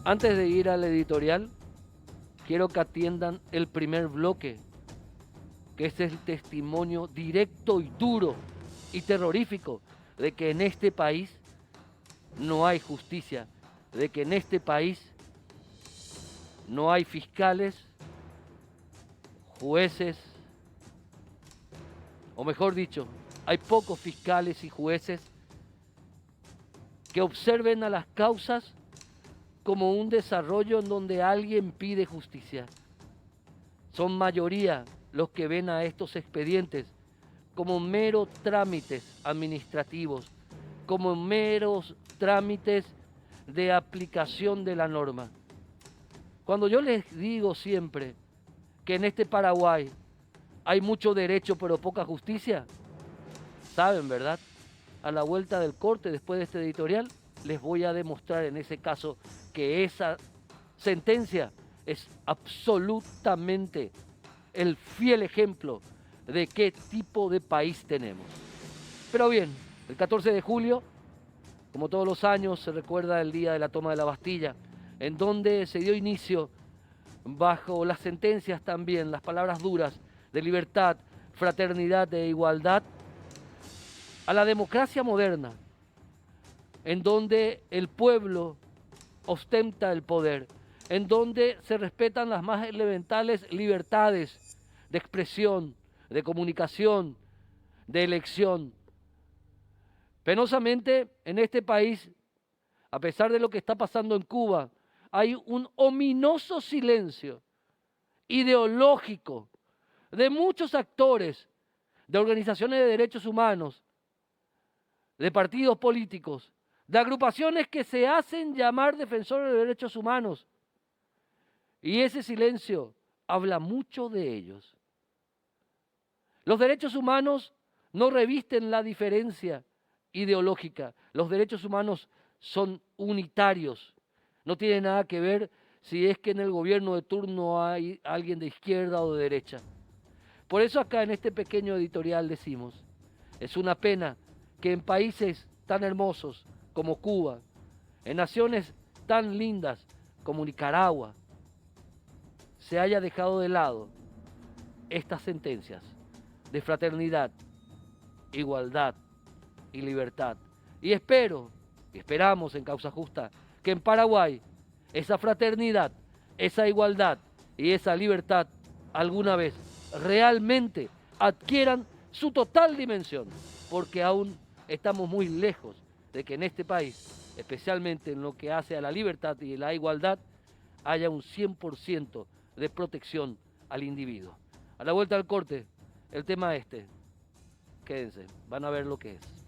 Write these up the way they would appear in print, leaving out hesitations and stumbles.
Antes de ir al editorial, quiero que atiendan el primer bloque, que es el testimonio directo y duro y terrorífico de que en este país no hay justicia, de que en este país no hay fiscales, jueces, o mejor dicho, hay pocos fiscales y jueces que observen a las causas como un desarrollo en donde alguien pide justicia. Son mayoría los que ven a estos expedientes como meros trámites administrativos, como meros trámites de aplicación de la norma. Cuando yo les digo siempre que en este Paraguay hay mucho derecho pero poca justicia, saben, ¿verdad? A la vuelta del corte, después de este editorial, les voy a demostrar en ese caso que esa sentencia es absolutamente el fiel ejemplo de qué tipo de país tenemos. Pero bien, el 14 de julio, como todos los años, se recuerda el día de la toma de la Bastilla, en donde se dio inicio, bajo las sentencias también, las palabras duras de libertad, fraternidad e igualdad, a la democracia moderna, en donde el pueblo ostenta el poder, en donde se respetan las más elementales libertades de expresión, de comunicación, de elección. Penosamente, en este país, a pesar de lo que está pasando en Cuba, hay un ominoso silencio ideológico de muchos actores, de organizaciones de derechos humanos, de partidos políticos, de agrupaciones que se hacen llamar defensores de derechos humanos. Y ese silencio habla mucho de ellos. Los derechos humanos no revisten la diferencia ideológica. Los derechos humanos son unitarios. No tiene nada que ver si es que en el gobierno de turno hay alguien de izquierda o de derecha. Por eso acá en este pequeño editorial decimos, es una pena que en países tan hermosos como Cuba, en naciones tan lindas como Nicaragua, se haya dejado de lado estas sentencias de fraternidad, igualdad y libertad. Y esperamos en Causa Justa, que en Paraguay esa fraternidad, esa igualdad y esa libertad alguna vez realmente adquieran su total dimensión, porque aún estamos muy lejos de que en este país, especialmente en lo que hace a la libertad y la igualdad, haya un 100% de protección al individuo. A la vuelta del corte, el tema este, quédense, van a ver lo que es.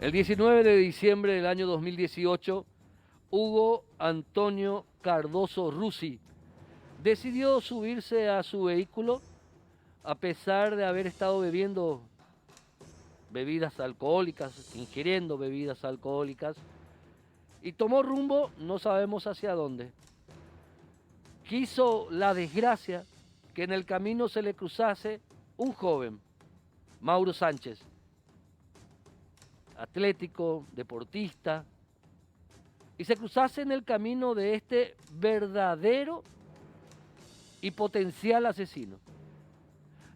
El 19 de diciembre del año 2018, Hugo Antonio Cardoso Rusi decidió subirse a su vehículo a pesar de haber estado bebiendo bebidas alcohólicas, ingiriendo bebidas alcohólicas, y tomó rumbo, no sabemos hacia dónde. Quiso la desgracia que en el camino se le cruzase un joven, Mauro Sánchez, atlético, deportista, y se cruzase en el camino de este verdadero y potencial asesino.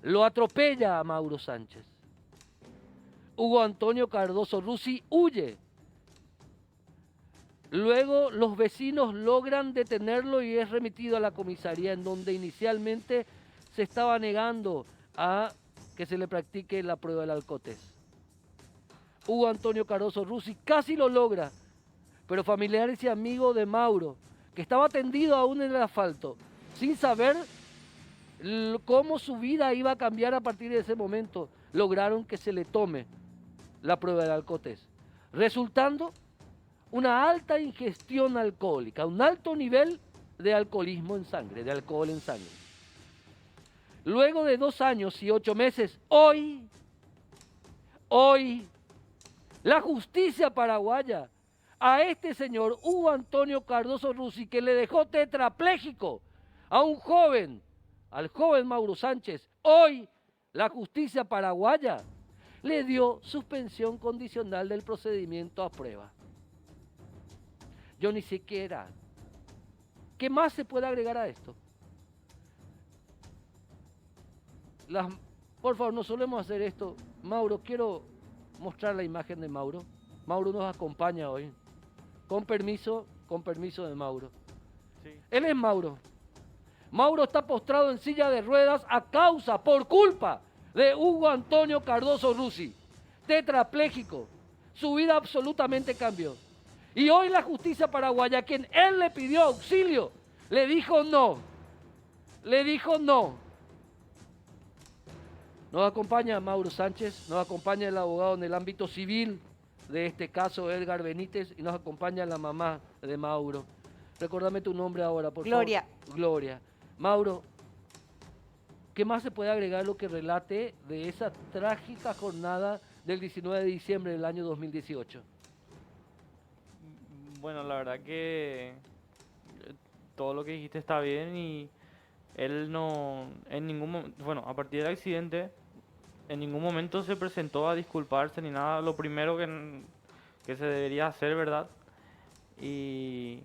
Lo atropella a Mauro Sánchez. Hugo Antonio Cardoso Rusi huye. Luego los vecinos logran detenerlo y es remitido a la comisaría, en donde inicialmente se estaba negando a que se le practique la prueba del alcotés. Hugo Antonio Cardoso Rusi casi lo logra, pero familiares y amigos de Mauro, que estaba tendido aún en el asfalto, sin saber cómo su vida iba a cambiar a partir de ese momento, lograron que se le tome la prueba del alcotés, resultando una alta ingestión alcohólica, un alto nivel de alcoholismo en sangre, de alcohol en sangre. Luego de 2 años y 8 meses, hoy, la justicia paraguaya a este señor Hugo Antonio Cardoso Russi, que le dejó tetrapléjico a un joven, al joven Mauro Sánchez, hoy la justicia paraguaya le dio suspensión condicional del procedimiento a prueba. Yo ni siquiera. ¿Qué más se puede agregar a esto? Por favor, no solemos hacer esto. Mauro, quiero mostrar la imagen de Mauro. Mauro nos acompaña hoy. Con permiso de Mauro. Sí. Él es Mauro. Mauro está postrado en silla de ruedas a causa, por culpa de Hugo Antonio Cardoso Russi, tetrapléjico. Su vida absolutamente cambió. Y hoy la justicia paraguaya, a quien él le pidió auxilio, le dijo no. Le dijo no. Nos acompaña Mauro Sánchez, nos acompaña el abogado en el ámbito civil de este caso, Edgar Benítez, y nos acompaña la mamá de Mauro. Recordame tu nombre ahora, por Gloria. favor. Gloria. Mauro, ¿qué más se puede agregar lo que relate de esa trágica jornada del 19 de diciembre del año 2018? Bueno, la verdad que todo lo que dijiste está bien y él no, en ningún momento, bueno, a partir del accidente, en ningún momento se presentó a disculparse ni nada. Lo primero que se debería hacer, ¿verdad? Y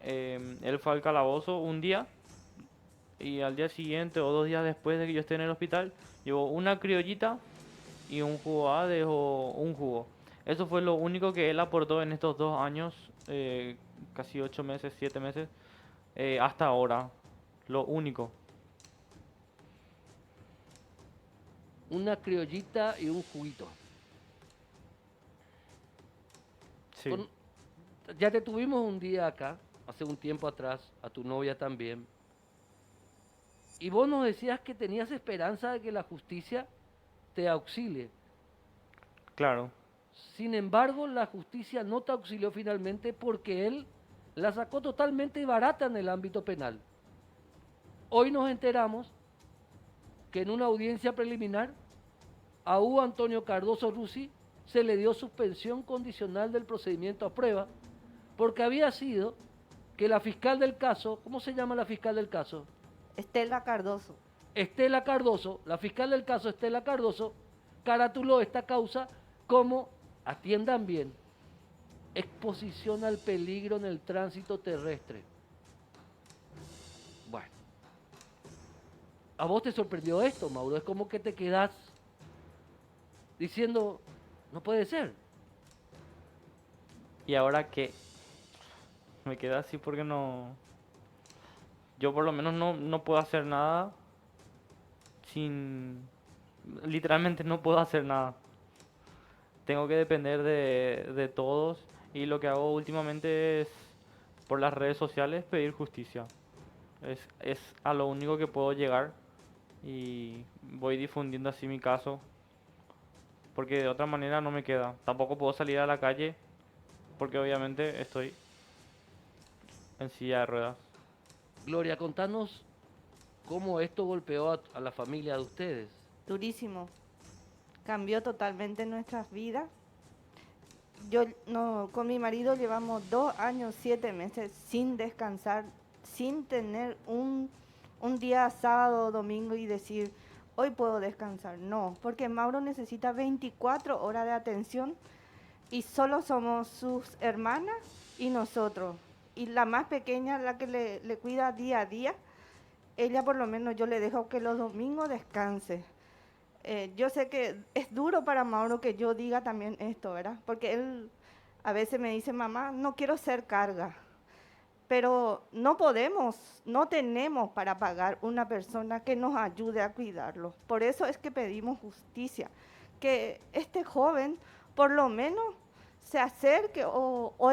él fue al calabozo un día y al día siguiente o 2 días después de que yo esté en el hospital, llevó una criollita y un jugo ADE o un jugo. Eso fue lo único que él aportó en estos 2 años, casi 8 meses, 7 meses, hasta ahora. Lo único. Una criollita y un juguito. Sí. Ya te tuvimos un día acá, hace un tiempo atrás, a tu novia también. Y vos nos decías que tenías esperanza de que la justicia te auxilie. Claro. Sin embargo, la justicia no te auxilió finalmente porque él la sacó totalmente barata en el ámbito penal. Hoy nos enteramos que en una audiencia preliminar a Hugo Antonio Cardoso Russi se le dio suspensión condicional del procedimiento a prueba porque había sido que la fiscal del caso, ¿cómo se llama la fiscal del caso? Estela Cardoso. Estela Cardoso, la fiscal del caso Estela Cardoso, caratuló esta causa como, atiendan bien, exposición al peligro en el tránsito terrestre. Bueno, ¿a vos te sorprendió esto, Mauro? Es como que te quedás diciendo, no puede ser. ¿Y ahora qué? Me queda así porque no... Yo por lo menos no puedo hacer nada sin... Literalmente no puedo hacer nada. Tengo que depender de todos y lo que hago últimamente es por las redes sociales pedir justicia. Es a lo único que puedo llegar y voy difundiendo así mi caso porque de otra manera no me queda. Tampoco puedo salir a la calle porque obviamente estoy en silla de ruedas. Gloria, contanos cómo esto golpeó a la familia de ustedes. Durísimo. Cambió totalmente nuestras vidas. Con mi marido llevamos 2 años, 7 meses sin descansar, sin tener un día sábado o domingo y decir, hoy puedo descansar. No, porque Mauro necesita 24 horas de atención y solo somos sus hermanas y nosotros. Y la más pequeña, la que le cuida día a día, ella por lo menos yo le dejo que los domingos descanse. Yo sé que es duro para Mauro que yo diga también esto, ¿verdad? Porque él a veces me dice, mamá, no quiero ser carga. Pero no podemos, no tenemos para pagar una persona que nos ayude a cuidarlo. Por eso es que pedimos justicia, que este joven por lo menos se acerque o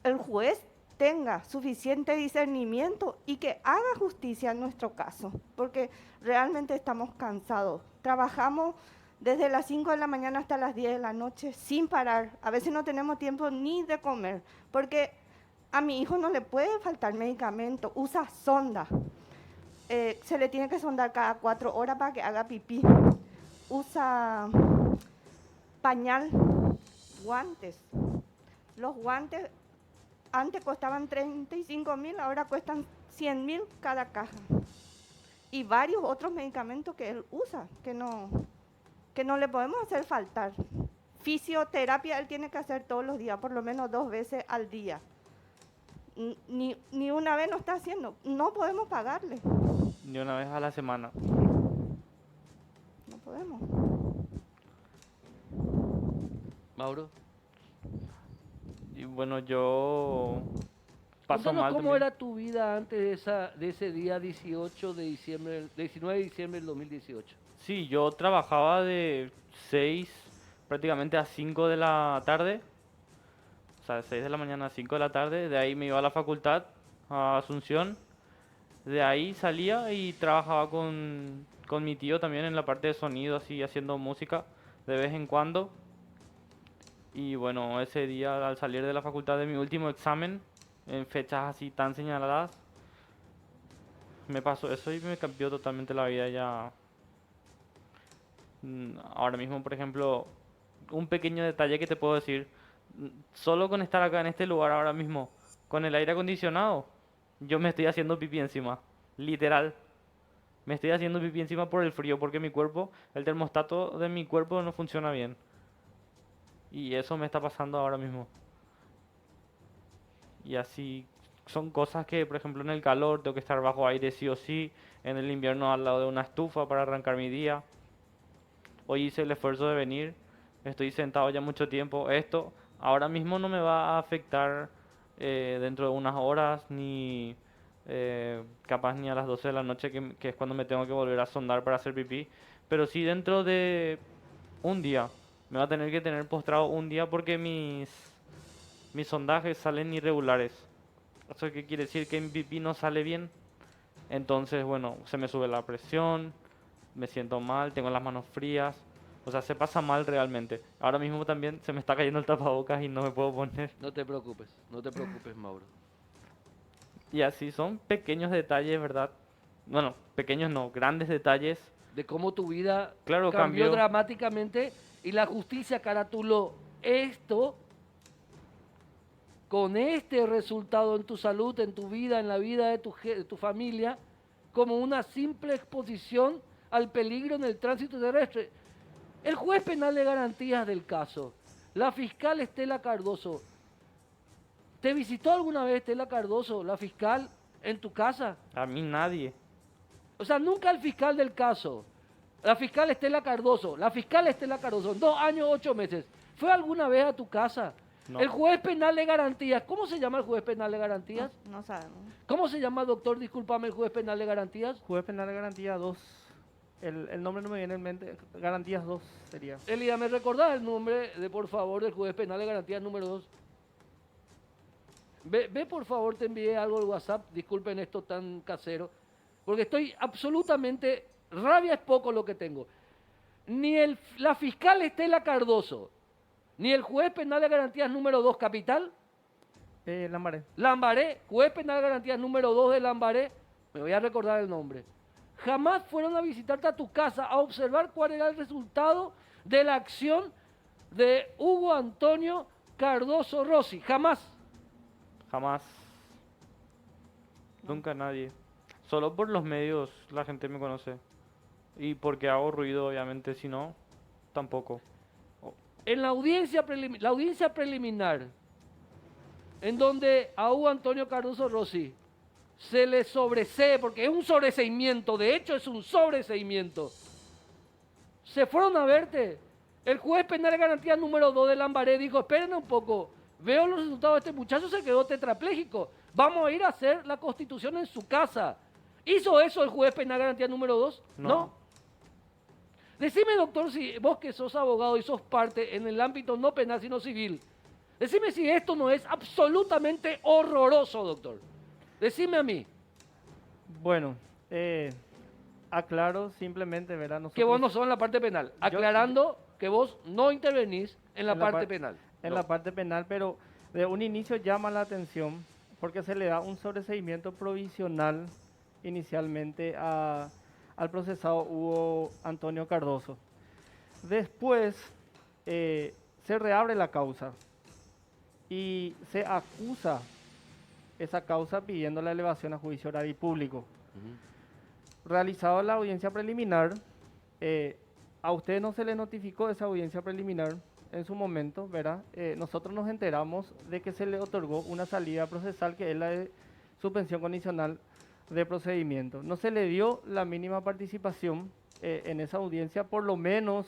el juez tenga suficiente discernimiento y que haga justicia en nuestro caso, porque realmente estamos cansados. Trabajamos desde las 5 de la mañana hasta las 10 de la noche sin parar. A veces no tenemos tiempo ni de comer, porque A mi hijo no le puede faltar medicamento, usa sonda. Se le tiene que sondar cada 4 horas para que haga pipí. Usa pañal, guantes. Los guantes antes costaban 35.000, ahora cuestan 100.000 cada caja. Y varios otros medicamentos que él usa, que no le podemos hacer faltar. Fisioterapia él tiene que hacer todos los días, por lo menos 2 veces al día. Ni una vez no está haciendo, no podemos pagarle. Ni una vez a la semana. No podemos. Mauro, Y bueno, yo paso contanos mal cómo también. era tu vida antes de ese día 18 de diciembre, 19 de diciembre del 2018. Sí, yo trabajaba de 6 prácticamente a 5 de la tarde. O sea, de 6 de la mañana a 5 de la tarde. De ahí me iba a la facultad, a Asunción. De ahí salía y trabajaba con mi tío también en la parte de sonido, así haciendo música de vez en cuando. Y bueno, ese día al salir de la facultad de mi último examen, en fechas así tan señaladas, me pasó eso y me cambió totalmente la vida ya. Ahora mismo, por ejemplo, un pequeño detalle que te puedo decir, solo con estar acá en este lugar ahora mismo, con el aire acondicionado, yo me estoy haciendo pipí encima, literal. Me estoy haciendo pipí encima por el frío, porque mi cuerpo, el termostato de mi cuerpo no funciona bien. Y eso me está pasando ahora mismo. Y así son cosas que, por ejemplo, en el calor tengo que estar bajo aire sí o sí, en el invierno al lado de una estufa para arrancar mi día. Hoy hice el esfuerzo de venir, estoy sentado ya mucho tiempo. Esto ahora mismo no me va a afectar dentro de unas horas, ni capaz ni a las 12 de la noche, que es cuando me tengo que volver a sondar para hacer pipí. Pero sí dentro de un día. Me va a tener que tener postrado un día porque mis sondajes salen irregulares. ¿Eso qué quiere decir? Que mi pipí no sale bien. Entonces, bueno, se me sube la presión, me siento mal, tengo las manos frías. O sea, se pasa mal realmente. Ahora mismo también se me está cayendo el tapabocas y no me puedo poner. No te preocupes, Mauro. Y así son pequeños detalles, ¿verdad? Bueno, pequeños no, grandes detalles. De cómo tu vida Claro, cambió cambió. dramáticamente y la justicia caratuló esto con este resultado en tu salud, en tu vida, en la vida de tu familia, como una simple exposición al peligro en el tránsito terrestre. El juez penal de garantías del caso, la fiscal Estela Cardoso, ¿te visitó alguna vez Estela Cardoso, la fiscal, en tu casa? A mí nadie. O sea, nunca el fiscal del caso, la fiscal Estela Cardoso, en 2 años, 8 meses, ¿fue alguna vez a tu casa? No. El juez penal de garantías, ¿cómo se llama el juez penal de garantías? No sabemos. ¿Cómo se llama, doctor? Discúlpame, el juez penal de garantías. Juez penal de garantía 2. El nombre no me viene en mente. Garantías 2 sería. Elida, ¿me recordás el nombre, por favor, del juez penal de garantías número 2? Ve, por favor, te envié algo al WhatsApp, disculpen esto tan casero, porque estoy absolutamente, rabia es poco lo que tengo. Ni la fiscal Estela Cardoso, ni el juez penal de garantías número 2 capital, Lambaré. Lambaré, juez penal de garantías número 2 de Lambaré, me voy a recordar el nombre, jamás fueron a visitarte a tu casa a observar cuál era el resultado de la acción de Hugo Antonio Cardoso Rossi, jamás. Jamás. Nunca nadie. Solo por los medios la gente me conoce. Y porque hago ruido, obviamente, si no, tampoco. En la audiencia preliminar, en donde a Hugo Antonio Cardoso Rossi se le sobresee, porque es un sobreseimiento, de hecho es un sobreseimiento, se fueron a verte. El juez penal de garantía número 2 de Lambaré dijo, esperen un poco, veo los resultados de este muchacho, se quedó tetrapléjico, vamos a ir a hacer la constitución en su casa. ¿Hizo eso el juez penal de garantía número 2? No. Decime, doctor, si vos que sos abogado y sos parte en el ámbito no penal, sino civil, decime si esto no es absolutamente horroroso, doctor. Decime a mí. Bueno, aclaro simplemente, ¿verdad? Que vos no sos en la parte penal, aclarando que vos no intervenís en la parte penal. En No. la parte penal, pero de un inicio llama la atención porque se le da un sobreseimiento provisional inicialmente al procesado Hugo Antonio Cardoso. Después se reabre la causa y se acusa esa causa pidiendo la elevación a juicio oral y público. Realizado la audiencia preliminar, a usted no se le notificó esa audiencia preliminar en su momento, ¿verdad? Nosotros nos enteramos de que se le otorgó una salida procesal que es la de suspensión condicional de procedimiento. No se le dio la mínima participación en esa audiencia, por lo menos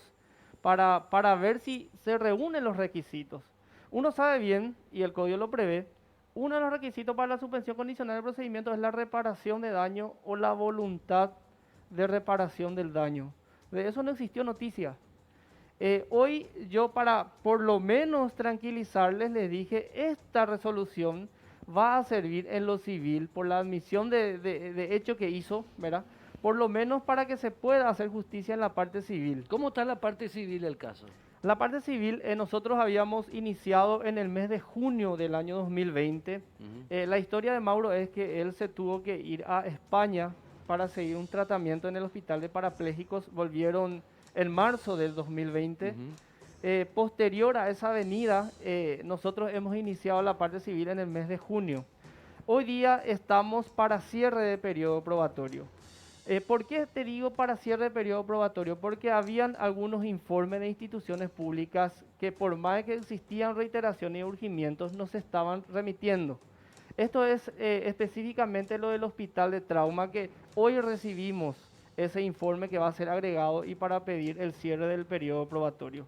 para ver si se reúnen los requisitos. Uno sabe bien, y el código lo prevé, uno de los requisitos para la suspensión condicional de procedimiento es la reparación de daño o la voluntad de reparación del daño. De eso no existió noticia. Hoy yo, para por lo menos tranquilizarles, les dije, esta resolución va a servir en lo civil por la admisión de hecho que hizo, ¿verdad? Por lo menos para que se pueda hacer justicia en la parte civil. ¿Cómo está la parte civil del caso? La parte civil, nosotros habíamos iniciado en el mes de junio del año 2020. La historia de Mauro es que él se tuvo que ir a España para seguir un tratamiento en el hospital de parapléjicos. Volvieron en marzo del 2020. Posterior a esa venida, nosotros hemos iniciado la parte civil en el mes de junio. Hoy día estamos para cierre de periodo probatorio. ¿Por qué te digo para cierre de periodo probatorio? Porque habían algunos informes de instituciones públicas que, por más que existían reiteraciones y urgimientos, no se estaban remitiendo. Esto es específicamente lo del hospital de trauma, que hoy recibimos ese informe que va a ser agregado y para pedir el cierre del periodo probatorio.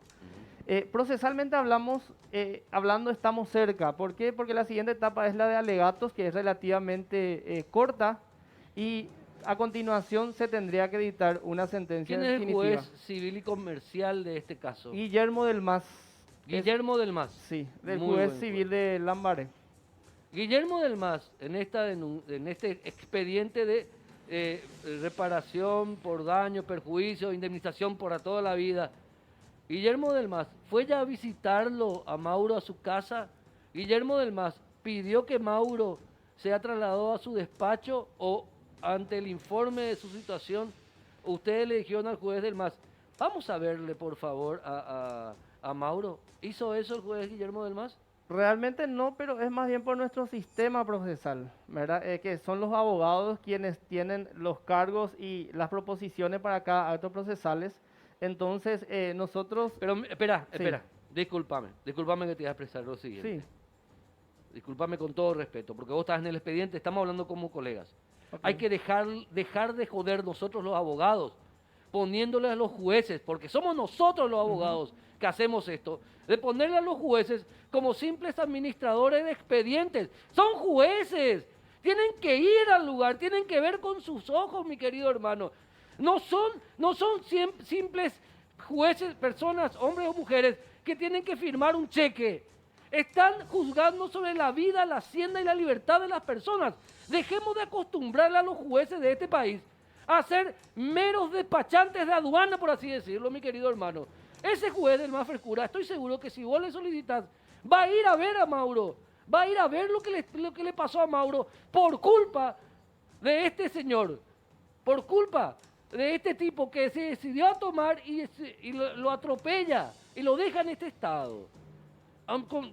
Procesalmente hablando estamos cerca. ¿Por qué? Porque la siguiente etapa es la de alegatos, que es relativamente corta, y a continuación se tendría que dictar una sentencia ¿Quién es el definitiva. juez civil y comercial de este caso? Guillermo del Mas. Guillermo del Mas. Sí, del Muy juez buen civil de Lambaré. Guillermo del Mas, en este expediente de reparación por daño, perjuicio, indemnización por toda la vida, Guillermo del Mas, ¿fue ya a visitarlo a Mauro a su casa? Guillermo del Mas pidió que Mauro sea trasladado a su despacho, o ante el informe de su situación, ustedes le dijeron al juez del Mas, vamos a verle por favor a Mauro? ¿Hizo eso el juez Guillermo del Mas? Realmente no, pero es más bien por nuestro sistema procesal, ¿verdad? Que son los abogados quienes tienen los cargos y las proposiciones para cada acto procesales. Entonces, nosotros... Pero espera, Sí. discúlpame que te voy a expresar lo siguiente. Sí, Discúlpame con todo respeto, porque vos estás en el expediente, estamos hablando como colegas. ok. Hay que dejar de joder nosotros los abogados, poniéndole a los jueces, porque somos nosotros los abogados que hacemos esto, de ponerle a los jueces como simples administradores de expedientes. Son jueces, tienen que ir al lugar, tienen que ver con sus ojos, mi querido hermano. No son simples jueces, personas, hombres o mujeres, que tienen que firmar un cheque. Están juzgando sobre la vida, la hacienda y la libertad de las personas. Dejemos de acostumbrarle a los jueces de este país a ser meros despachantes de aduana, por así decirlo, mi querido hermano. Ese juez del Mas Frescura, estoy seguro que si vos le solicitas, va a ir a ver a Mauro, va a ir a ver lo que le pasó a Mauro por culpa de este señor, por culpa de este tipo que se decidió a tomar y lo atropella y lo deja en este estado.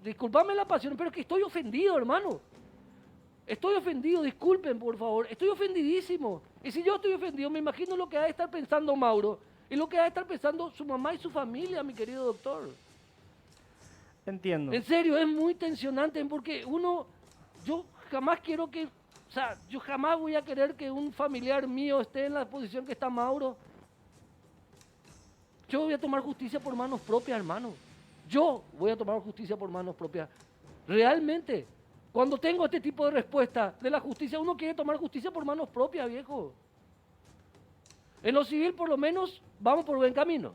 Disculpame la pasión, pero que estoy ofendido, hermano. Estoy ofendido, disculpen, por favor. Estoy ofendidísimo. Y si yo estoy ofendido, me imagino lo que ha de estar pensando Mauro y lo que ha de estar pensando su mamá y su familia, mi querido doctor. Entiendo. En serio, es muy tensionante porque yo jamás quiero que, o sea, yo jamás voy a querer que un familiar mío esté en la posición que está Mauro. Yo voy a tomar justicia por manos propias, hermano. Yo voy a tomar justicia por manos propias. Realmente, cuando tengo este tipo de respuesta de la justicia, uno quiere tomar justicia por manos propias, viejo. En lo civil, por lo menos, vamos por buen camino.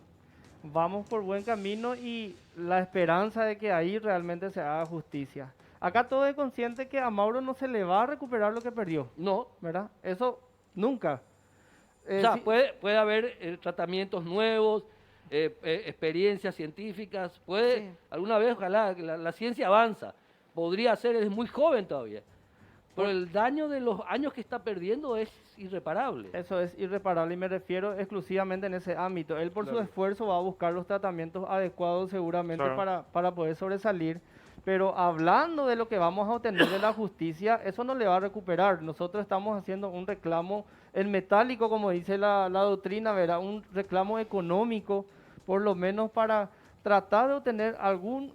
Vamos por buen camino y la esperanza de que ahí realmente se haga justicia. Acá todo es consciente que a Mauro no se le va a recuperar lo que perdió, No. ¿verdad? Eso nunca. O sea, Sí, puede haber tratamientos nuevos, experiencias científicas, Sí. alguna vez, ojalá, la ciencia avanza, podría ser, es muy joven todavía, Pero el daño de los años que está perdiendo es irreparable. Eso es irreparable y me refiero exclusivamente en ese ámbito. Él por su Claro. esfuerzo va a buscar los tratamientos adecuados seguramente Claro. para poder sobresalir. Pero hablando de lo que vamos a obtener de la justicia, eso no le va a recuperar. Nosotros estamos haciendo un reclamo en metálico, como dice la doctrina, ¿verdad? Un reclamo económico, por lo menos para tratar de obtener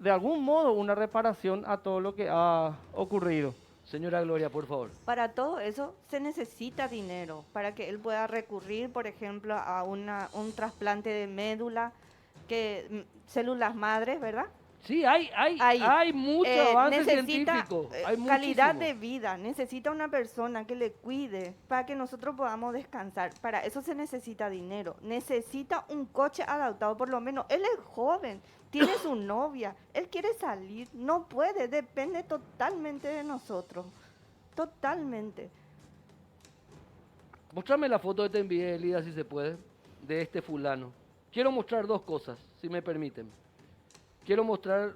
de algún modo una reparación a todo lo que ha ocurrido. Señora Gloria, por favor. Para todo eso se necesita dinero, para que él pueda recurrir, por ejemplo, a un trasplante de médula, células madres, ¿verdad? Sí, hay mucho avance científico. Hay calidad muchísimo. de vida, necesita una persona que le cuide para que nosotros podamos descansar. Para eso se necesita dinero, necesita un coche adaptado, por lo menos. Él es joven, tiene su novia, él quiere salir, no puede, depende totalmente de nosotros, totalmente. Mostrame la foto que te envié, Elida, si se puede, de este fulano. Quiero mostrar dos cosas, si me permiten. Quiero mostrar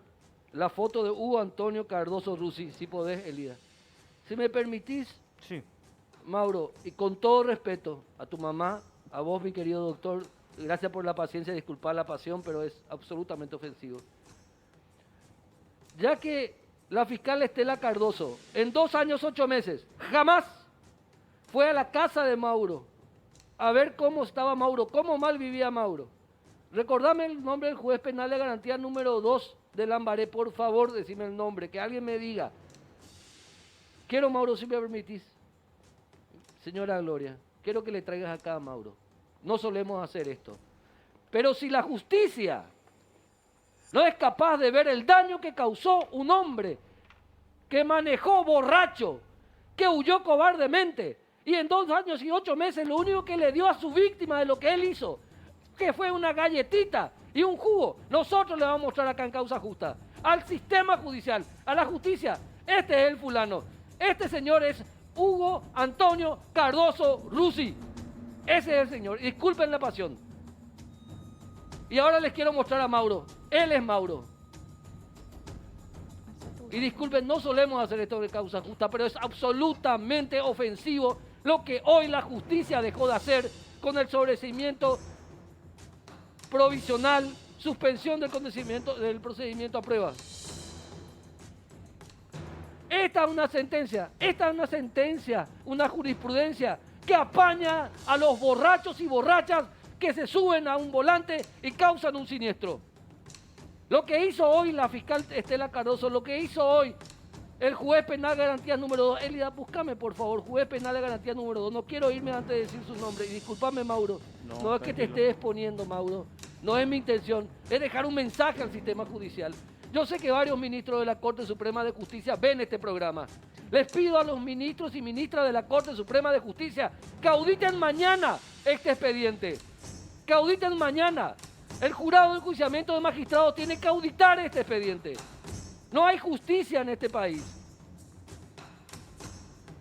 la foto de Hugo Antonio Cardoso Rusi, si podés, Elida. Si me permitís, Sí. Mauro, y con todo respeto a tu mamá, a vos, mi querido doctor, gracias por la paciencia, disculpar la pasión, pero es absolutamente ofensivo. Ya que la fiscal Estela Cardoso, en 2 años, 8 meses, jamás fue a la casa de Mauro a ver cómo estaba Mauro, cómo mal vivía Mauro. Recordame el nombre del juez penal de garantía número 2 de Lambaré, por favor, decime el nombre, que alguien me diga. Quiero, Mauro, si me permitís. Señora Gloria, quiero que le traigas acá a Mauro. No solemos hacer esto. Pero si la justicia no es capaz de ver el daño que causó un hombre que manejó borracho, que huyó cobardemente, y en 2 años y 8 meses lo único que le dio a su víctima de lo que él hizo, que fue una galletita y un jugo, nosotros le vamos a mostrar acá en Causa Justa, al sistema judicial, a la justicia, este es el fulano, este señor es Hugo Antonio Cardoso Rusi, ese es el señor, disculpen la pasión. Y ahora les quiero mostrar a Mauro, él es Mauro. Y disculpen, no solemos hacer esto de Causa Justa, pero es absolutamente ofensivo lo que hoy la justicia dejó de hacer con el sobreseimiento provisional, suspensión del procedimiento a prueba. Esta es una sentencia, una jurisprudencia que apaña a los borrachos y borrachas que se suben a un volante y causan un siniestro. Lo que hizo hoy la fiscal Estela Cardoso, lo que hizo hoy el juez penal de garantía número 2, Elida, búscame por favor, juez penal de garantía número 2, no quiero irme antes de decir su nombre, y discúlpame Mauro, no es que te esté exponiendo Mauro, no es mi intención, es dejar un mensaje al sistema judicial. Yo sé que varios ministros de la Corte Suprema de Justicia ven este programa. Les pido a los ministros y ministras de la Corte Suprema de Justicia que auditen mañana este expediente, que auditen mañana. El jurado de enjuiciamiento de magistrados tiene que auditar este expediente. No hay justicia en este país.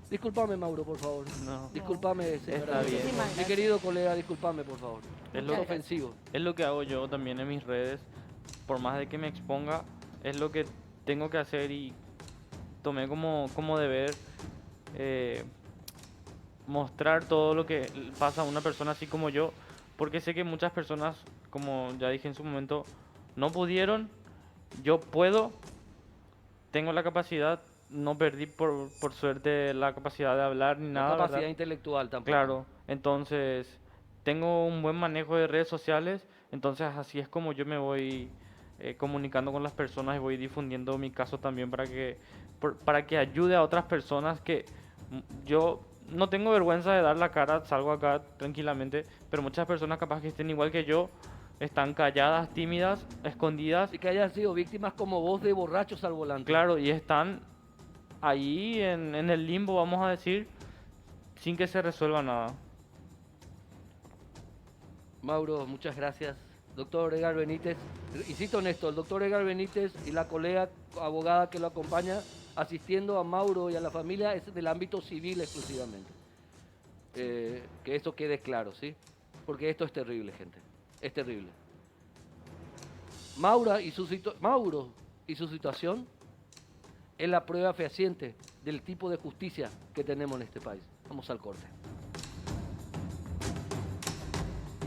Discúlpame, Mauro, por favor. No. Discúlpame, señora. Está bien. Muchísimas Mi gracias. querido colega, discúlpame, por favor. Es Es lo- ofensivo. Es lo que hago yo también en mis redes. Por más de que me exponga, es lo que tengo que hacer y tomé como deber mostrar todo lo que pasa a una persona así como yo, porque sé que muchas personas, como ya dije en su momento, no pudieron. Yo puedo, tengo la capacidad, no perdí por suerte la capacidad de hablar ni La nada, capacidad ¿verdad? intelectual tampoco. Claro, entonces tengo un buen manejo de redes sociales, entonces así es como yo me voy comunicando con las personas y voy difundiendo mi caso también para que ayude a otras personas que yo no tengo vergüenza de dar la cara, salgo acá tranquilamente, pero muchas personas capaz que estén igual que yo, están calladas, tímidas, escondidas, Y que hayan sido víctimas como vos de borrachos al volante. claro, y están ahí en el limbo, vamos a decir, sin que se resuelva nada. Mauro, muchas gracias. Doctor Edgar Benítez, insisto en esto, el doctor Edgar Benítez y la colega abogada que lo acompaña asistiendo a Mauro y a la familia es del ámbito civil exclusivamente. Que esto quede claro, ¿sí? Porque esto es terrible, gente. Es terrible. Mauro y su situación es la prueba fehaciente del tipo de justicia que tenemos en este país. Vamos al corte.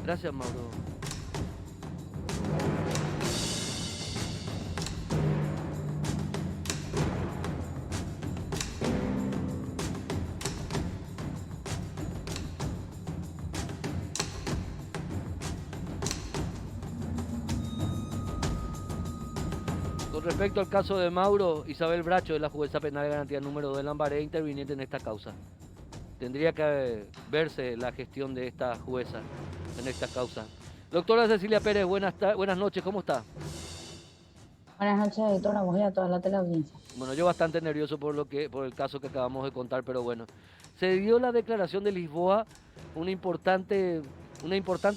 Gracias, Mauro. Con respecto al caso de Mauro, Isabel Bracho es la jueza penal de garantía número 2 de Lambaré, interviniente en esta causa. Tendría que verse la gestión de esta jueza en esta causa. Doctora Cecilia Pérez, buenas noches, ¿cómo está? Buenas noches, doctora, vos y a toda la teleaudiencia. Bueno, yo bastante nervioso por el caso que acabamos de contar, pero bueno. Se dio la declaración de Lisboa, una importante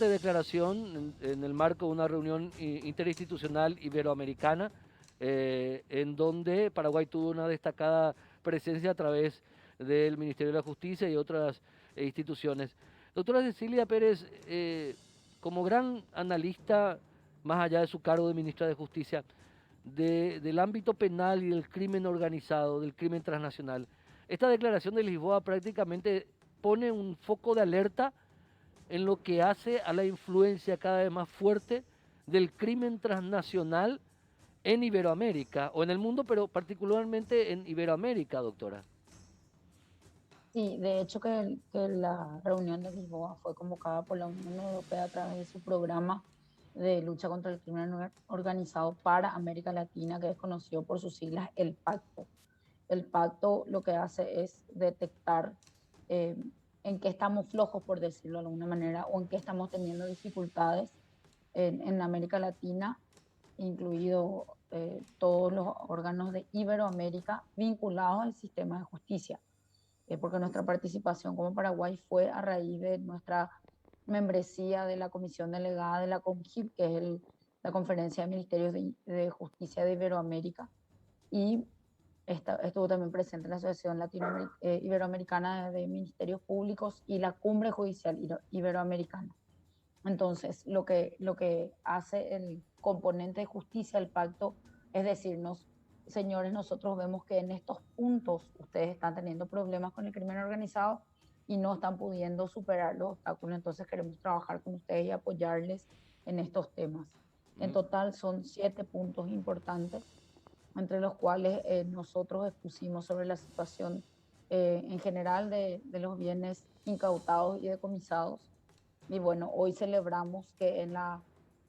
declaración en el marco de una reunión interinstitucional iberoamericana, en donde Paraguay tuvo una destacada presencia a través del Ministerio de la Justicia y otras instituciones. Doctora Cecilia Pérez, como gran analista, más allá de su cargo de ministra de Justicia, del ámbito penal y del crimen organizado, del crimen transnacional, esta declaración de Lisboa prácticamente pone un foco de alerta en lo que hace a la influencia cada vez más fuerte del crimen transnacional en Iberoamérica, o en el mundo, pero particularmente en Iberoamérica, doctora. Sí, de hecho que la reunión de Lisboa fue convocada por la Unión Europea a través de su programa de lucha contra el crimen organizado para América Latina, que es conocido por sus siglas el Pacto. El Pacto lo que hace es detectar en qué estamos flojos, por decirlo de alguna manera, o en qué estamos teniendo dificultades en América Latina, incluido todos los órganos de Iberoamérica vinculados al sistema de justicia. Porque nuestra participación como Paraguay fue a raíz de nuestra membresía de la Comisión Delegada de la CONJIP, que es la Conferencia de Ministerios de Justicia de Iberoamérica, y estuvo también presente en la Asociación Iberoamericana de Ministerios Públicos y la Cumbre Judicial Iberoamericana. Entonces, lo que hace el componente de justicia, el pacto, es decirnos, señores, nosotros vemos que en estos puntos ustedes están teniendo problemas con el crimen organizado y no están pudiendo superar los obstáculos, entonces queremos trabajar con ustedes y apoyarles en estos temas. En total son 7 puntos importantes, entre los cuales nosotros expusimos sobre la situación en general de los bienes incautados y decomisados. Y bueno, hoy celebramos que en la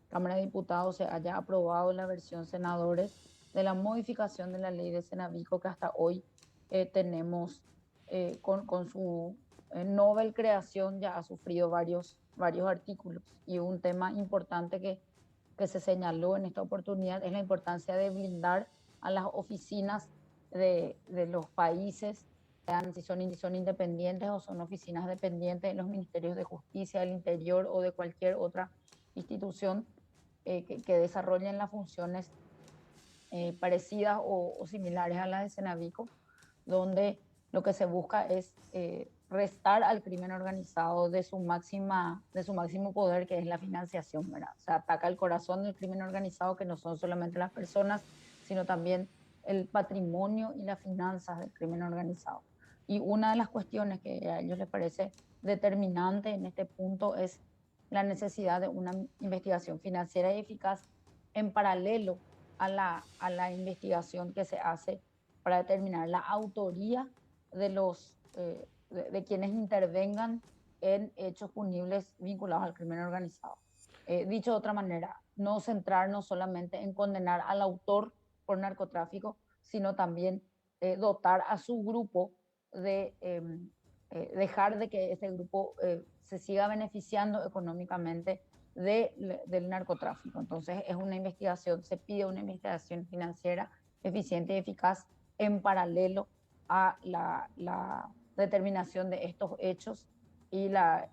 Cámara de Diputados se haya aprobado la versión senadores de la modificación de la ley de Cenavico, que hasta hoy tenemos con su novel creación ya ha sufrido varios artículos. Y un tema importante que se señaló en esta oportunidad es la importancia de blindar a las oficinas de los países, si son independientes o son oficinas dependientes de los ministerios de justicia, del interior o de cualquier otra institución que desarrollen las funciones parecidas o similares a las de Cenavico, donde lo que se busca es restar al crimen organizado de su máximo poder, que es la financiación, ¿verdad? O sea, ataca el corazón del crimen organizado, que no son solamente las personas, sino también el patrimonio y las finanzas del crimen organizado. Y una de las cuestiones que a ellos les parece determinante en este punto es la necesidad de una investigación financiera y eficaz en paralelo a la investigación que se hace para determinar la autoría de quienes intervengan en hechos punibles vinculados al crimen organizado. Dicho de otra manera, no centrarnos solamente en condenar al autor por narcotráfico, sino también dotar a su grupo de dejar de que ese grupo se siga beneficiando económicamente del narcotráfico. Entonces se pide una investigación financiera eficiente y eficaz en paralelo a la determinación de estos hechos y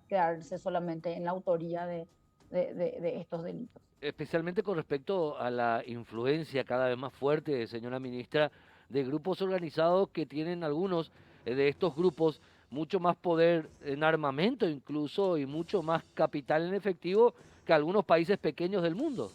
quedarse solamente en la autoría de estos delitos. Especialmente con respecto a la influencia cada vez más fuerte, señora ministra, de grupos organizados que tienen algunos de estos grupos mucho más poder en armamento incluso y mucho más capital en efectivo que algunos países pequeños del mundo.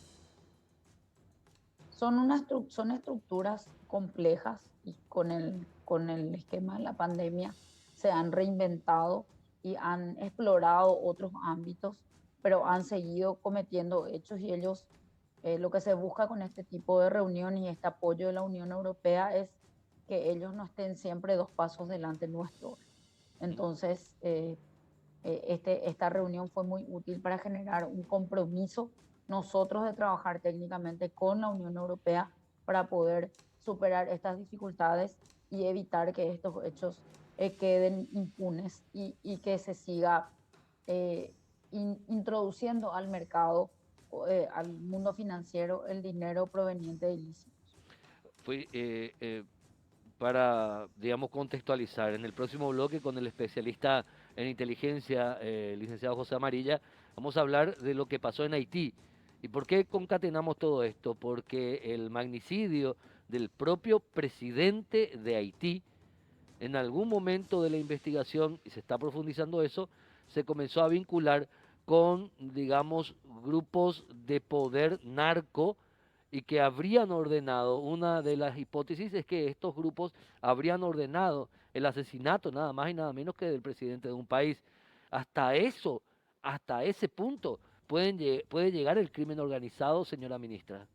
Son estructuras complejas y con el esquema de la pandemia se han reinventado y han explorado otros ámbitos, pero han seguido cometiendo hechos y ellos, lo que se busca con este tipo de reuniones y este apoyo de la Unión Europea es que ellos no estén siempre 2 pasos delante nuestro. Entonces, esta reunión fue muy útil para generar un compromiso nosotros de trabajar técnicamente con la Unión Europea para poder superar estas dificultades y evitar que estos hechos queden impunes y que se siga introduciendo al mercado, al mundo financiero, el dinero proveniente de ilícitos. Fue, para, digamos, contextualizar, en el próximo bloque con el especialista en inteligencia, licenciado José Amarilla, vamos a hablar de lo que pasó en Haití. ¿Y por qué concatenamos todo esto? Porque el magnicidio del propio presidente de Haití, en algún momento de la investigación, y se está profundizando eso, se comenzó a vincular con, digamos, grupos de poder narco y que habrían ordenado, una de las hipótesis es que estos grupos habrían ordenado el asesinato nada más y nada menos que del presidente de un país. Hasta eso, hasta ese punto puede llegar el crimen organizado, señora ministra.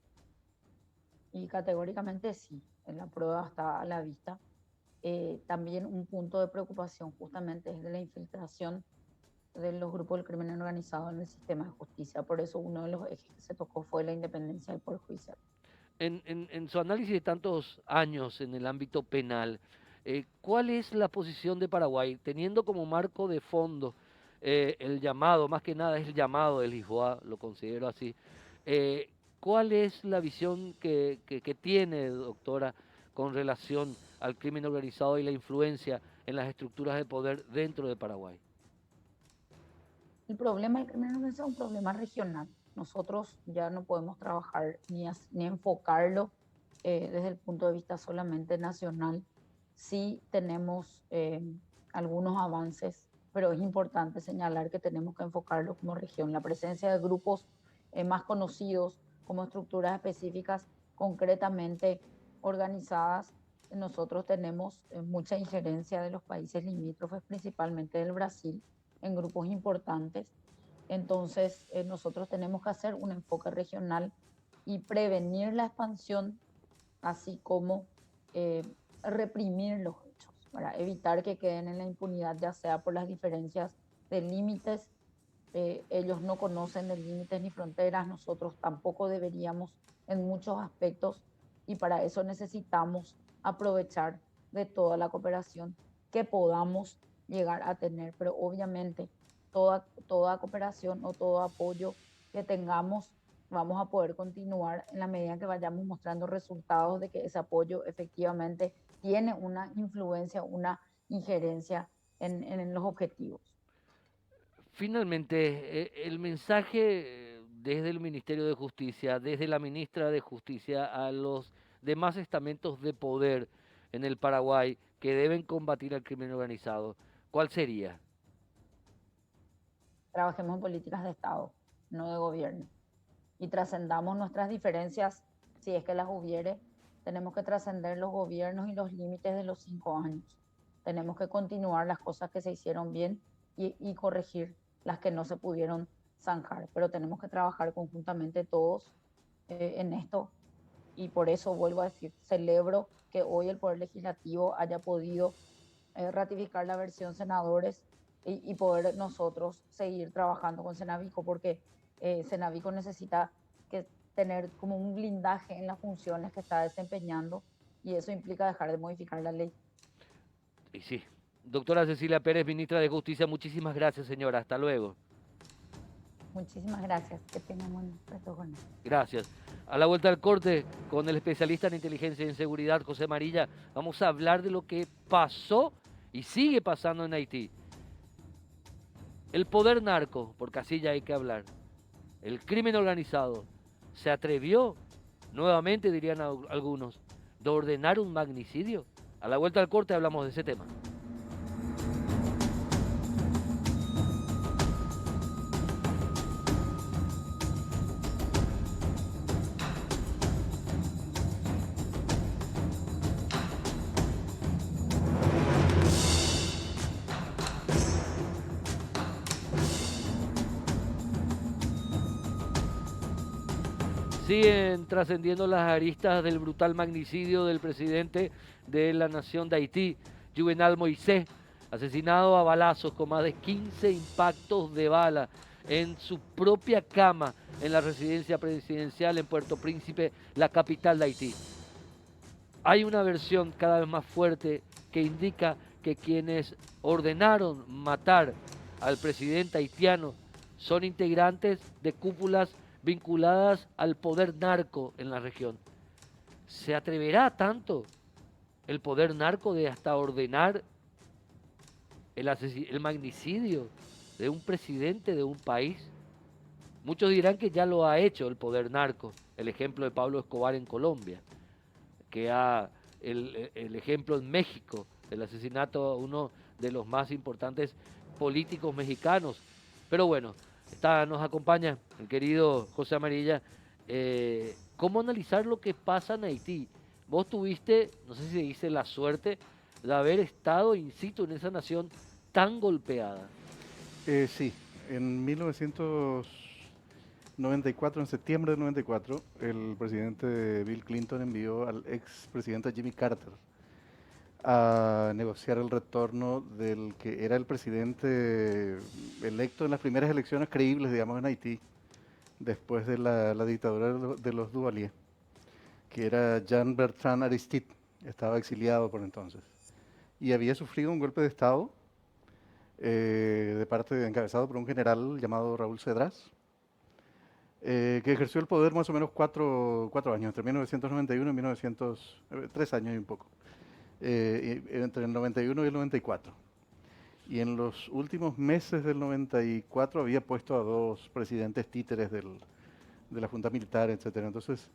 Y categóricamente sí, en la prueba está a la vista. También un punto de preocupación justamente es de la infiltración de los grupos del crimen organizado en el sistema de justicia. Por eso uno de los ejes que se tocó fue la independencia del Poder Judicial. En su análisis de tantos años en el ámbito penal, ¿cuál es la posición de Paraguay, teniendo como marco de fondo el llamado, más que nada es el llamado del Lisboa, lo considero así? ¿Cuál es la visión que tiene, doctora, con relación al crimen organizado y la influencia en las estructuras de poder dentro de Paraguay? El problema del crimen organizado es un problema regional. Nosotros ya no podemos trabajar ni enfocarlo desde el punto de vista solamente nacional. Sí tenemos algunos avances, pero es importante señalar que tenemos que enfocarlo como región. La presencia de grupos más conocidos como estructuras específicas concretamente organizadas. Nosotros tenemos mucha injerencia de los países limítrofes, principalmente del Brasil, en grupos importantes. Entonces, nosotros tenemos que hacer un enfoque regional y prevenir la expansión, así como reprimir los hechos, para evitar que queden en la impunidad, ya sea por las diferencias de límites. Ellos no conocen de límites ni fronteras, nosotros tampoco deberíamos en muchos aspectos, y para eso necesitamos aprovechar de toda la cooperación que podamos llegar a tener, pero obviamente toda cooperación o todo apoyo que tengamos vamos a poder continuar en la medida en que vayamos mostrando resultados de que ese apoyo efectivamente tiene una influencia, una injerencia en los objetivos. Finalmente, el mensaje desde el Ministerio de Justicia, desde la ministra de Justicia a los demás estamentos de poder en el Paraguay que deben combatir al crimen organizado, ¿cuál sería? Trabajemos en políticas de Estado, no de gobierno, y trascendamos nuestras diferencias, si es que las hubiere. Tenemos que trascender los gobiernos y los límites de los 5 años. Tenemos que continuar las cosas que se hicieron bien y corregir las que no se pudieron zanjar, pero tenemos que trabajar conjuntamente todos en esto, y por eso vuelvo a decir, celebro que hoy el Poder Legislativo haya podido ratificar la versión senadores y poder nosotros seguir trabajando con Senavico, porque Senavico necesita tener como un blindaje en las funciones que está desempeñando, y eso implica dejar de modificar la ley. Y sí. Doctora Cecilia Pérez, ministra de Justicia, muchísimas gracias, señora. Hasta luego. Muchísimas gracias. Que tengan buen resto con él. Gracias. A la vuelta al corte, con el especialista en inteligencia y en seguridad, José Amarilla, vamos a hablar de lo que pasó y sigue pasando en Haití. El poder narco, porque así ya hay que hablar. El crimen organizado se atrevió, nuevamente dirían algunos, de ordenar un magnicidio. A la vuelta al corte hablamos de ese tema. Siguen trascendiendo las aristas del brutal magnicidio del presidente de la nación de Haití, Juvenal Moisés, asesinado a balazos con más de 15 impactos de bala en su propia cama en la residencia presidencial en Puerto Príncipe, la capital de Haití. Hay una versión cada vez más fuerte que indica que quienes ordenaron matar al presidente haitiano son integrantes de cúpulas vinculadas al poder narco en la región. ¿Se atreverá tanto el poder narco de hasta ordenar el magnicidio de un presidente de un país? Muchos dirán que ya lo ha hecho el poder narco, el ejemplo de Pablo Escobar en Colombia, el ejemplo en México, el asesinato a uno de los más importantes políticos mexicanos. Pero bueno, nos acompaña el querido José Amarilla. ¿Cómo analizar lo que pasa en Haití? Vos tuviste, no sé si se dice la suerte, de haber estado in situ en esa nación tan golpeada. Sí, en 1994, en septiembre de 94, el presidente Bill Clinton envió al expresidente Jimmy Carter a negociar el retorno del que era el presidente electo en las primeras elecciones creíbles, digamos, en Haití, después de la dictadura de los Duvalier, que era Jean-Bertrand Aristide, estaba exiliado por entonces, y había sufrido un golpe de Estado encabezado por un general llamado Raúl Cedras, que ejerció el poder más o menos cuatro años, entre 1991 y 3 años y un poco, entre el 91 y el 94. Y en los últimos meses del 94 había puesto a 2 presidentes títeres de la Junta Militar, etcétera. Entonces,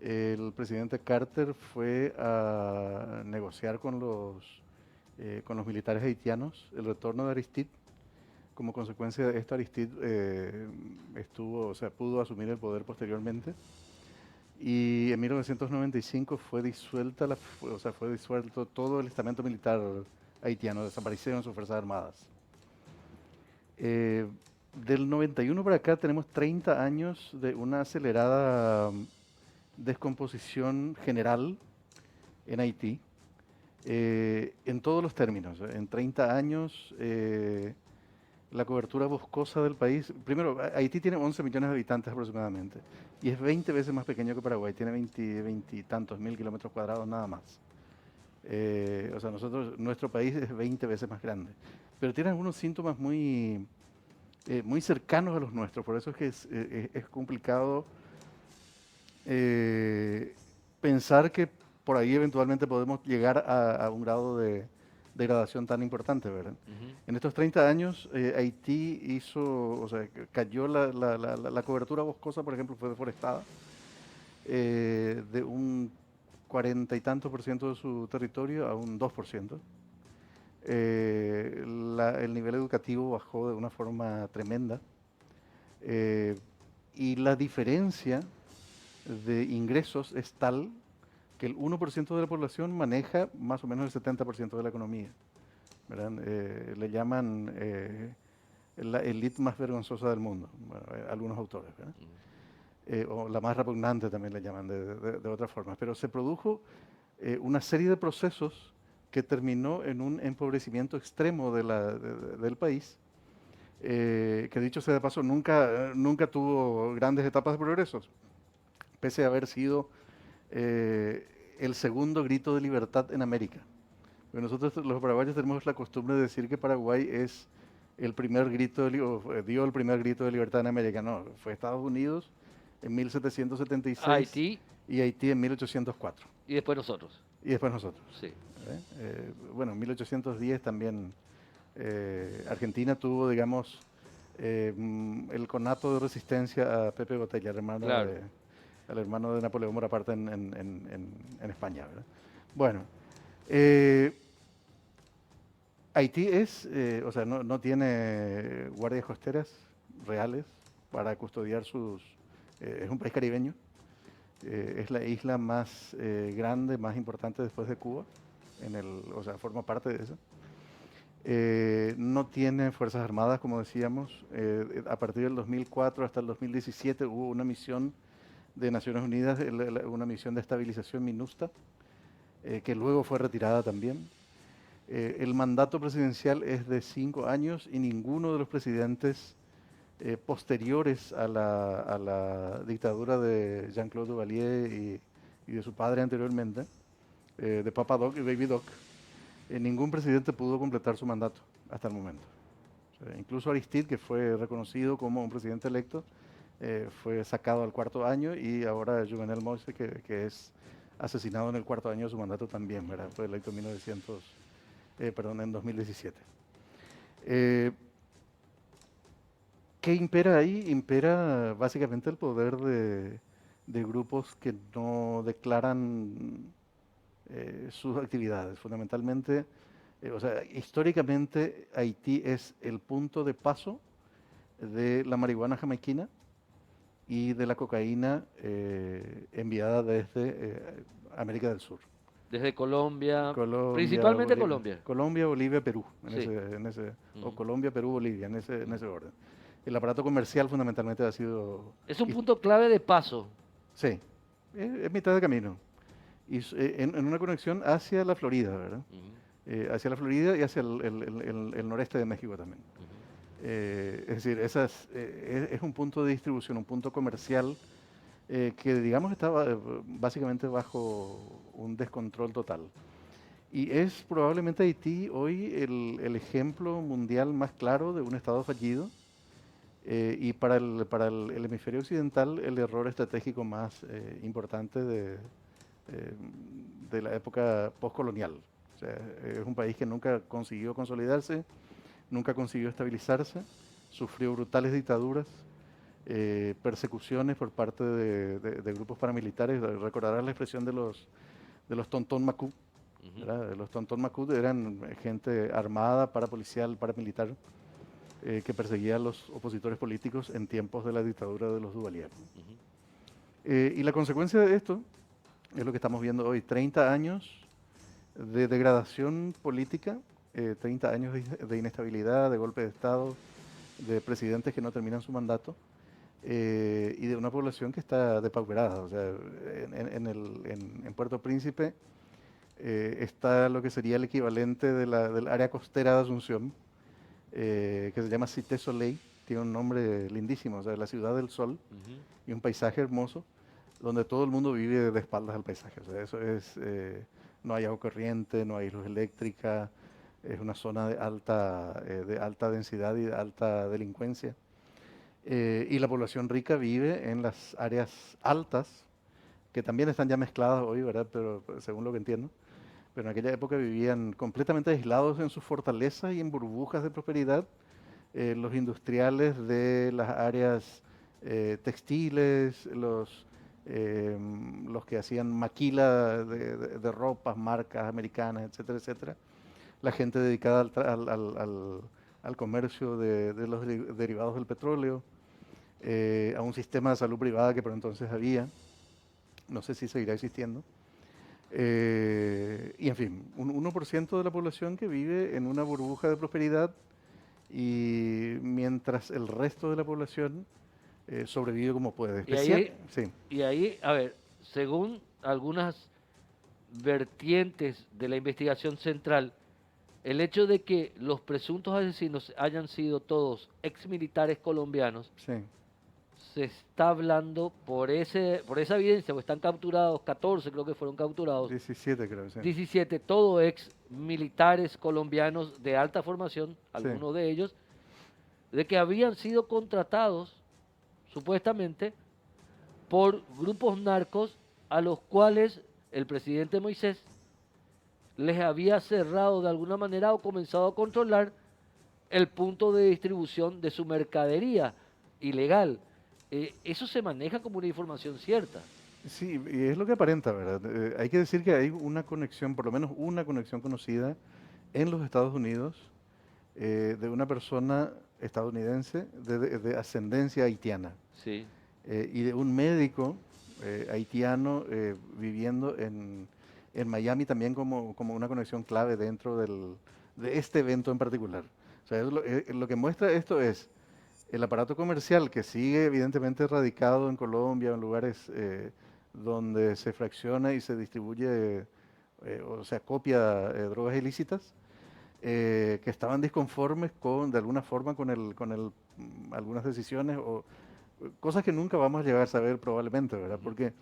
el presidente Carter fue a negociar con los militares haitianos el retorno de Aristide. Como consecuencia de esto, Aristide pudo asumir el poder posteriormente. Y en 1995 fue disuelto todo el estamento militar haitiano, desaparecieron sus fuerzas armadas. Del 91 para acá tenemos 30 años de una acelerada descomposición general en Haití, en todos los términos. En 30 años, la cobertura boscosa del país, primero, Haití tiene 11 millones de habitantes aproximadamente, y es 20 veces más pequeño que Paraguay, tiene 20 y tantos mil kilómetros cuadrados nada más. Nuestro país es 20 veces más grande, pero tiene algunos síntomas muy cercanos a los nuestros, por eso es que es complicado pensar que por ahí eventualmente podemos llegar a un grado de degradación tan importante, ¿verdad? En estos 30 años, Haití cayó la cobertura boscosa, por ejemplo, fue deforestada de un 40 y tantos % de su territorio a un 2%. El nivel educativo bajó de una forma tremenda, y la diferencia de ingresos es tal que el 1% de la población maneja más o menos el 70% de la economía, ¿verdad? Le llaman la élite más vergonzosa del mundo, bueno, algunos autores, ¿verdad? O la más repugnante también le llaman de otras formas. Pero se produjo una serie de procesos que terminó en un empobrecimiento extremo del país, que dicho sea de paso nunca tuvo grandes etapas de progresos, pese a haber sido el segundo grito de libertad en América. Pero nosotros los paraguayos tenemos la costumbre de decir que Paraguay es el primer grito dio el primer grito de libertad en América. No, fue Estados Unidos en 1776 Haití y Haití en 1804. y después nosotros. Y después nosotros. Sí. Bueno, en 1810 también Argentina tuvo, digamos, el conato de resistencia a Pepe Botella, el hermano Claro. al hermano de Napoleón Bonaparte en España, ¿verdad? Bueno, Haití no tiene guardias costeras reales para custodiar es un país caribeño, es la isla más grande, más importante después de Cuba, forma parte de eso. No tiene fuerzas armadas, como decíamos. A partir del 2004 hasta el 2017 hubo una misión de Naciones Unidas, una misión de estabilización MINUSTA, que luego fue retirada también. El mandato presidencial es de 5 años y ninguno de los presidentes posteriores a la dictadura de Jean-Claude Duvalier y de su padre anteriormente, de Papa Doc y Baby Doc, ningún presidente pudo completar su mandato hasta el momento. O sea, incluso Aristide, que fue reconocido como un presidente electo, fue sacado al 4.º año, y ahora Jovenel Moïse, que es asesinado en el 4.º año de su mandato también, ¿verdad? Fue electo en 2017. ¿Qué impera ahí? Impera básicamente el poder de grupos que no declaran sus actividades. Fundamentalmente, o sea, históricamente Haití es el punto de paso de la marihuana jamaiquina y de la cocaína enviada desde América del Sur. Desde Colombia, Colombia, principalmente Bolivia, Colombia. Colombia, Bolivia, Perú, Sí. o Ujú. Colombia, Perú, Bolivia, en ese orden. El aparato comercial fundamentalmente ha sido... Es un punto clave de paso. Sí, es mitad de camino. Y en una conexión hacia la Florida, ¿verdad? Ujú, Hacia la Florida y hacia el noreste de México también. ujú. Es decir, es un punto de distribución, un punto comercial que, digamos, estaba básicamente bajo un descontrol total. Y es probablemente Haití hoy el ejemplo mundial más claro de un Estado fallido, y para el hemisferio occidental el error estratégico más importante de la época postcolonial. O sea, es un país que nunca consiguió consolidarse, nunca consiguió estabilizarse, sufrió brutales dictaduras, persecuciones por parte de grupos paramilitares. Recordarás la expresión de los Tonton Macu, Ujú, ¿verdad? Los Tonton Macu eran gente armada, parapolicial, paramilitar, que perseguía a los opositores políticos en tiempos de la dictadura de los Duvalier. ujú. Y la consecuencia de esto es lo que estamos viendo hoy: 30 años de degradación política, 30 años de inestabilidad, de golpe de Estado, de presidentes que no terminan su mandato, y de una población que está depauperada. O sea, en Puerto Príncipe está lo que sería el equivalente del área costera de Asunción, que se llama Cité Soleil, tiene un nombre lindísimo, o sea, la ciudad del sol, Ujú. y un paisaje hermoso, donde todo el mundo vive de espaldas al paisaje. O sea, eso es, no hay agua corriente, no hay luz eléctrica, es una zona de alta densidad y de alta delincuencia. Y la población rica vive en las áreas altas, que también están ya mezcladas hoy, ¿verdad? Pero según lo que entiendo. Pero en aquella época vivían completamente aislados en sus fortalezas y en burbujas de prosperidad. Los industriales de las áreas textiles, los que hacían maquila de ropas, marcas americanas, etcétera, etcétera. La gente dedicada al comercio de los derivados del petróleo, a un sistema de salud privada que por entonces había, no sé si seguirá existiendo. Y en fin, un 1% de la población que vive en una burbuja de prosperidad, y mientras el resto de la población sobrevive como puede. Y ahí, Sí, y ahí, a ver, según algunas vertientes de la investigación central, el hecho de que los presuntos asesinos hayan sido todos exmilitares colombianos, sí, se está hablando por esa evidencia, pues están capturados, 14 creo que fueron capturados, 17 creo, sí. 17, todo ex militares colombianos de alta formación, Sí. algunos de ellos, de que habían sido contratados, supuestamente, por grupos narcos a los cuales el presidente Moisés les había cerrado de alguna manera o comenzado a controlar el punto de distribución de su mercadería ilegal. Eso se maneja como una información cierta. Sí, y es lo que aparenta, ¿verdad? Hay que decir que hay una conexión, por lo menos una conexión conocida en los Estados Unidos, de una persona estadounidense de ascendencia haitiana, Sí. y de un médico haitiano viviendo en Miami también, como una conexión clave dentro de este evento en particular. O sea, lo que muestra esto es el aparato comercial que sigue evidentemente radicado en Colombia, en lugares donde se fracciona y se distribuye, o sea, copia drogas ilícitas, que estaban disconformes con, de alguna forma, algunas decisiones o cosas que nunca vamos a llegar a saber probablemente, ¿verdad? Porque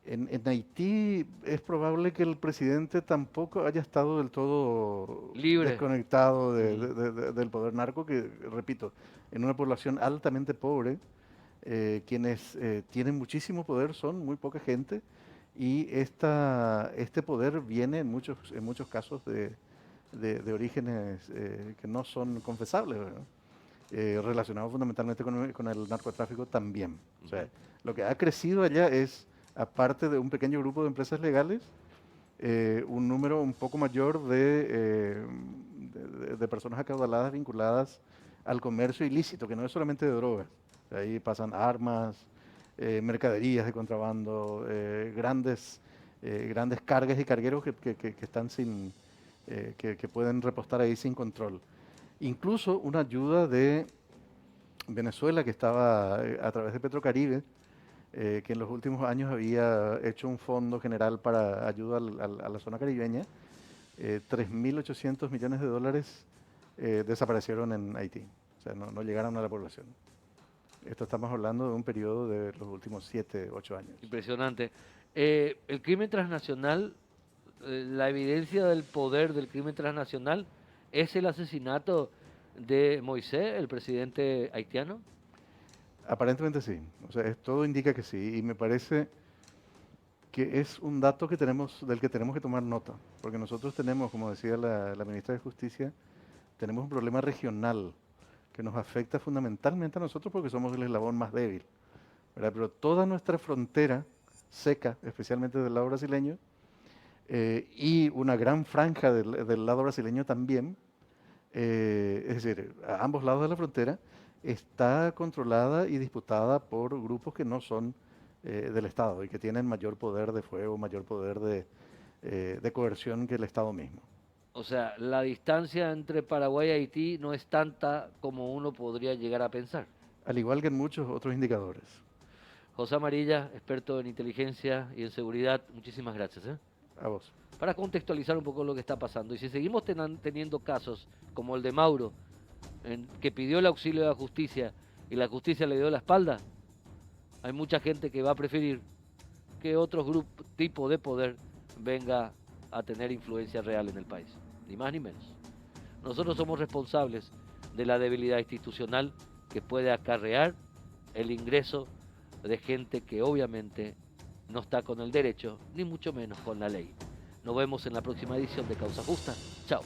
en Haití es probable que el presidente tampoco haya estado del todo Libre. desconectado del poder narco, que, repito, en una población altamente pobre, quienes tienen muchísimo poder son muy poca gente y este poder viene en muchos casos de orígenes que no son confesables, ¿verdad? Relacionados fundamentalmente con el narcotráfico también. O sea, lo que ha crecido allá es, aparte de un pequeño grupo de empresas legales, un número un poco mayor de personas acaudaladas vinculadas al comercio ilícito, que no es solamente de drogas. Ahí pasan armas, mercaderías de contrabando, grandes cargas y cargueros que están que pueden repostar ahí sin control. Incluso una ayuda de Venezuela que estaba a través de Petrocaribe, que en los últimos años había hecho un fondo general para ayuda a la zona caribeña, 3.800 millones de dólares desaparecieron en Haití, o sea, no llegaron a la población. Esto estamos hablando de un periodo de los últimos 7, 8 años. Impresionante. El crimen transnacional, la evidencia del poder del crimen transnacional es el asesinato de Moisés, el presidente haitiano. Aparentemente sí, o sea, todo indica que sí, y me parece que es un dato del que tenemos que tomar nota, porque nosotros tenemos, como decía la ministra de Justicia, tenemos un problema regional que nos afecta fundamentalmente a nosotros porque somos el eslabón más débil, ¿verdad? Pero toda nuestra frontera seca, especialmente del lado brasileño, y una gran franja del lado brasileño también, es decir, a ambos lados de la frontera, está controlada y disputada por grupos que no son del Estado y que tienen mayor poder de fuego, mayor poder de coerción que el Estado mismo. O sea, la distancia entre Paraguay y Haití no es tanta como uno podría llegar a pensar. Al igual que en muchos otros indicadores. José Amarilla, experto en inteligencia y en seguridad, muchísimas gracias. A vos. Para contextualizar un poco lo que está pasando. Y si seguimos teniendo casos como el de Mauro, que pidió el auxilio de la justicia y la justicia le dio la espalda, hay mucha gente que va a preferir que otro tipo de poder venga a tener influencia real en el país, ni más ni menos. Nosotros somos responsables de la debilidad institucional que puede acarrear el ingreso de gente que obviamente no está con el derecho, ni mucho menos con la ley. Nos vemos en la próxima edición de Causa Justa. Chao.